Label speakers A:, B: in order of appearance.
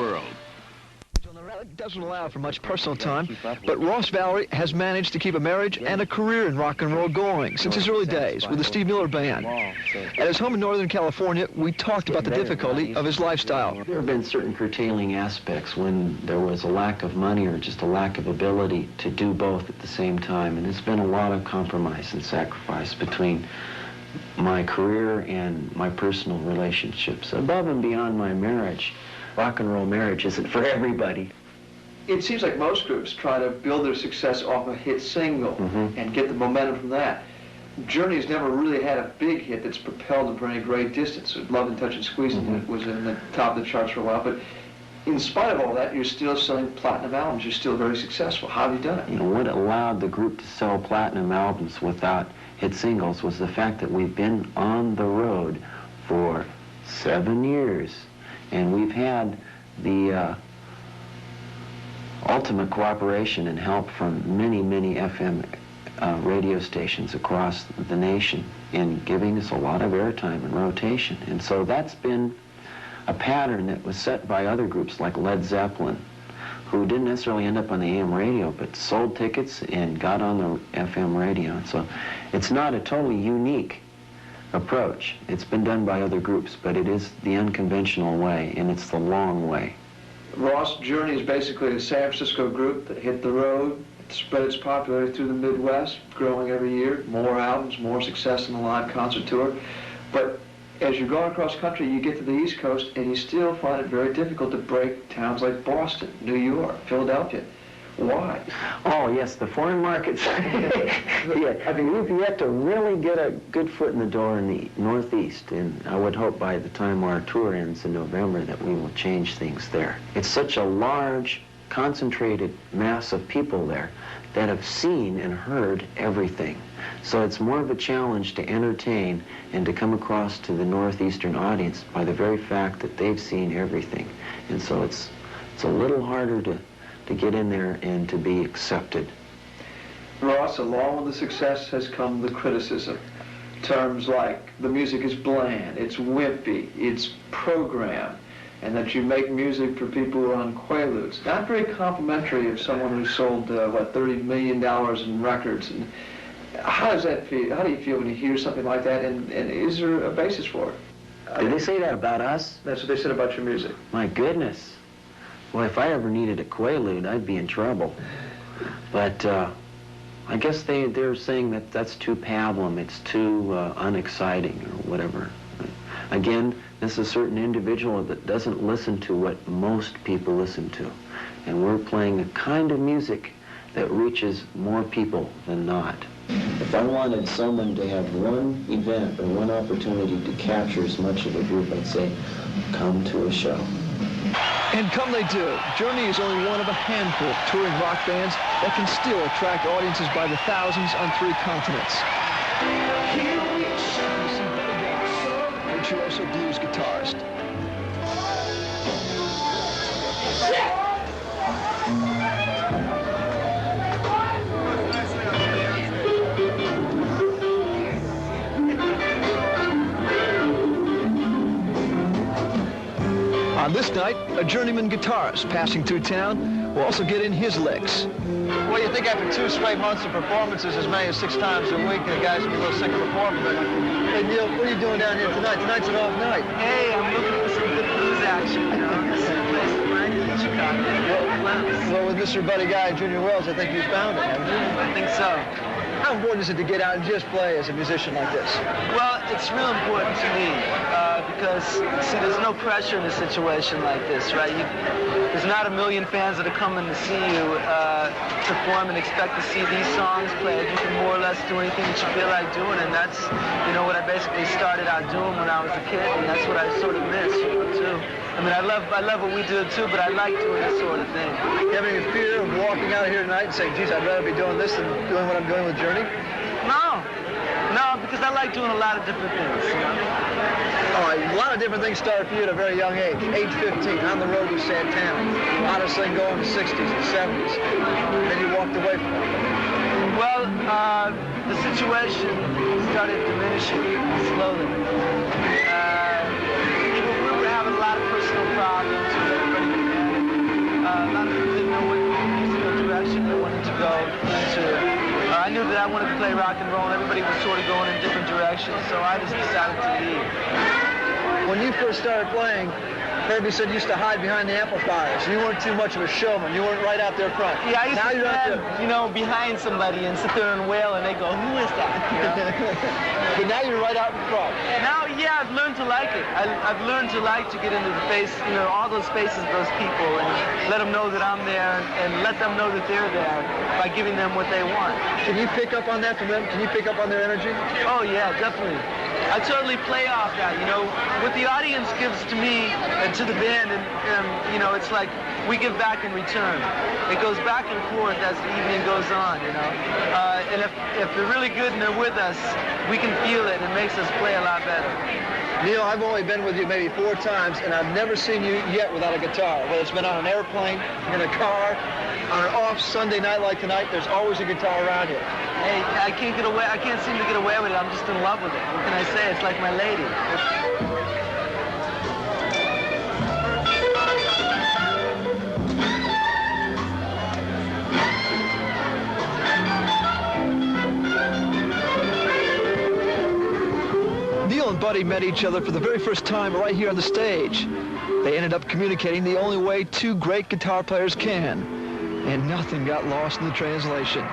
A: world.
B: On the road doesn't allow for much personal time, but R.Valory has managed to keep a marriage and a career in rock and roll going since his early days with the Steve Miller Band. At his home in Northern California, we talked about the difficulty of his lifestyle.
C: There have been certain curtailing aspects when there was a lack of money or just a lack of ability to do both at the same time, and there's been a lot of compromise and sacrifice between my career and my personal relationships. Above and beyond my marriage, rock and roll marriage isn't for everybody.
B: It seems like most groups try to build their success off a hit single and get the momentum from that. Journey has never really had a big hit that's propelled them for any great distance. Love and Touch and Squeezing was in the top of the charts for a while, but in spite of all that, you're still selling platinum albums. You're still very successful. How have you done it?
C: You know, what allowed the group to sell platinum albums without hit singles was the fact that we've been on the road for 7 years. And we've had the ultimate cooperation and help from many, many FM radio stations across the nation in giving us a lot of airtime and rotation. And so that's been a pattern that was set by other groups like Led Zeppelin, who didn't necessarily end up on the AM radio, but sold tickets and got on the FM radio. And so it's not a totally unique approach. It's been done by other groups, but it is the unconventional way, and it's the long way.
B: Ross, Journey is basically a San Francisco group that hit the road, spread its popularity through the Midwest, growing every year, more albums, more success in the live concert tour. But as you're going across country, you get to the East Coast, and you still find it very difficult to break towns like Boston, New York, Philadelphia. Why?
C: Oh, yes, the foreign markets. Yeah, I mean, we've yet to really get a good foot in the door in the Northeast, and I would hope by the time our tour ends in November that we will change things there. It's such a large, concentrated mass of people there that have seen and heard everything. So it's more of a challenge to entertain and to come across to the Northeastern audience by the very fact that they've seen everything. And so it's a little harder to get in there and to be accepted.
B: Ross, along with the success has come the criticism. Terms like the music is bland, it's wimpy, it's programmed, and that you make music for people who are on Quaaludes. Not very complimentary of someone who sold, what, $30 million in records. And how does that feel? How do you feel when you hear something like that, and is there a basis for it?
C: Did they say that about us?
B: That's what they said about your music.
C: My goodness. Well, if I ever needed a Quaalude, I'd be in trouble. But I guess they're saying that that's too pablum, it's too unexciting or whatever. Again, this is a certain individual that doesn't listen to what most people listen to. And we're playing a kind of music that reaches more people than not. If I wanted someone to have one event or one opportunity to capture as much of a group, I'd say, come to a show.
B: And come they do. Journey is only one of a handful of touring rock bands that can still attract audiences by the thousands on 3 continents. Virtuoso blues guitarist. On this night, a journeyman guitarist passing through town will also get in his licks. Well, you think after 2 straight months of performances, as many as 6 times a week, the guys will be a little sick of performing. But hey, Neil, what are you doing down here tonight? Tonight's an off night.
D: Hey, I'm looking for some good blues action, you know. This is a place to find it in Chicago.
B: Well, with Mr. Buddy Guy and Junior Wells, I think you've found it, haven't you?
D: I think so.
B: How important is it to get out and just play as a musician like this?
D: Well, it's real important to me because, see, there's no pressure in a situation like this, right? There's not a million fans that are coming to see you perform and expect to see these songs played. You can more or less do anything that you feel like doing, and that's, you know, what I basically started out doing when I was a kid, and that's what I sort of miss, you know, too. I mean, I love what we do, too, but I like doing this sort of thing.
B: Do you have any fear of walking out here tonight and saying, geez, I'd rather be doing this than doing what I'm doing with Journey?
D: No, because I like doing a lot of different things, you know?
B: All right, a lot of different things started for you at a very young age. Age 15, on the road with Santana. How does thing go in the 60s and 70s? Then you walked away from it.
D: Well, the situation started diminishing slowly. We were having a lot of personal problems with everybody. that I wanted to play rock and roll, and everybody was sort of going in different directions, so I just decided to leave.
A: When you first started playing, Herbie said you used to hide behind the amplifiers. You weren't too much of a showman. You weren't right out there front.
D: Yeah, I used
A: now
D: to stand, you know, behind somebody and sit there and wail, and they go, who is that? You know?
A: But now you're right out in front.
D: Now, yeah, I've learned to like it. I've learned to like to get into the face, you know, all those faces of those people, and let them know that I'm there, and let them know that they're there by giving them what they want.
A: Can you pick up on that from them? Can you pick up on their energy?
D: Oh, yeah, definitely. I totally play off that, you know, what the audience gives to me and to the band, and you know, it's like we give back in return. It goes back and forth as the evening goes on, you know. And if they're really good and they're with us, we can feel it. It makes us play a lot better.
A: Neil, I've only been with you maybe 4 times, and I've never seen you yet without a guitar. Whether it's been on an airplane, in a car, on an off Sunday night like tonight, there's always a guitar around you.
D: Hey, I can't get away. I can't seem to get away with it. I'm just in love with it. What can I say? It's like my lady.
A: Neil and Buddy met each other for the very first time right here on the stage. They ended up communicating the only way 2 great guitar players can, and nothing got lost in the translation.